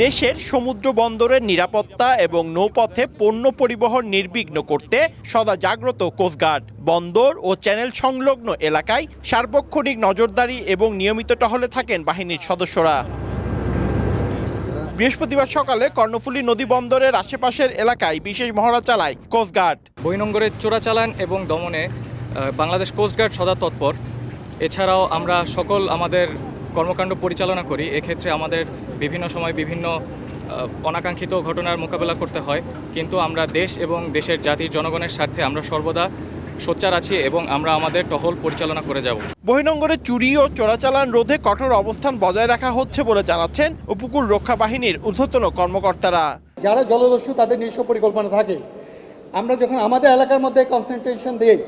দেশের সমুদ্র বন্দরের নিরাপত্তা এবং নৌপথে পণ্য পরিবহন নির্বিঘ্ন করতে সদা জাগ্রত কোস্টগার্ড। বন্দর ও চ্যানেল সংলগ্ন এলাকায় সার্বক্ষণিক নজরদারি এবং নিয়মিত টহলে থাকেন বাহিনীর সদস্যরা। বৃহস্পতিবার সকালে কর্ণফুলী নদী বন্দরের আশেপাশের এলাকায় বিশেষ মহড়া চালায় কোস্টগার্ড। বহির্নোঙরের চোরাচালান এবং দমনে বাংলাদেশ কোস্টগার্ড সদা তৎপর। এছাড়াও আমরা সকল আমাদের কর্মকাণ্ড পরিচালনা করি। এক্ষেত্রে আমাদের বিভিন্ন সময় বিভিন্ন অনাকাঙ্ক্ষিত ঘটনার মোকাবেলা করতে হয়, কিন্তু আমরা দেশ এবং দেশের জাতির জনগণের স্বার্থে আমরা সর্বদা সোচ্চার আছি এবং আমরা আমাদের টহল পরিচালনা করে যাব। বহির্নোঙরে চুরি ও চোরাচালান রোধে কঠোর অবস্থান বজায় রাখা হচ্ছে বলে জানাচ্ছেন উপকূল রক্ষা বাহিনীর ঊর্ধ্বতন কর্মকর্তারা। যারা জলদস্যু তাদের নিজস্ব পরিকল্পনা থাকে, আমরা যখন আমাদের এলাকার মধ্যে কনসেন্ট্রেশন দিই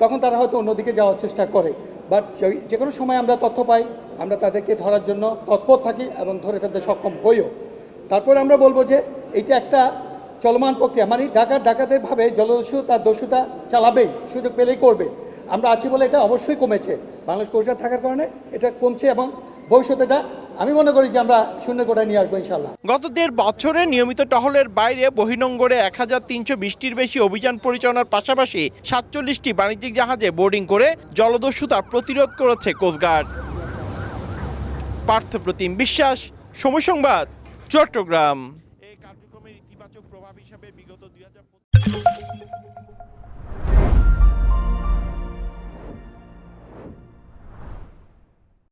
তখন তারা হয়তো অন্যদিকে যাওয়ার চেষ্টা করে, বাট যে কোনো সময় আমরা তথ্য পাই, আমরা তাদেরকে ধরার জন্য তৎপর থাকি এবং ধরে ফেলতে সক্ষম হইও। তারপরে আমরা বলবো যে এইটা একটা চলমান প্রক্রিয়া, মানে ডাকাতের ভাবে জলদস্যু তার দস্যুতা চালাবেই, সুযোগ পেলেই করবে। আমরা আছি বলে এটা অবশ্যই কমেছে, বাংলাদেশ কোস্টগার্ড থাকার কারণে এটা কমছে এবং ভবিষ্যতে এটা আমি মনে করি যে আমরা শূন্য কোটায় নিয়ে আসবো ইনশাল্লাহ। গত 1.5 বছরে নিয়মিত টহলের বাইরে বহির্নোঙরে 1320টির বেশি অভিযান পরিচালনার পাশাপাশি 47টি বাণিজ্যিক জাহাজে বোর্ডিং করে জলদস্যুতা প্রতিরোধ করেছে কোস্টগার্ড। পার্থপ্রতিম বিশ্বাস, সময় সংবাদ, চট্টগ্রাম। এই কার্যক্রমের ইতিবাচক প্রভাব হিসাবে বিগত 2025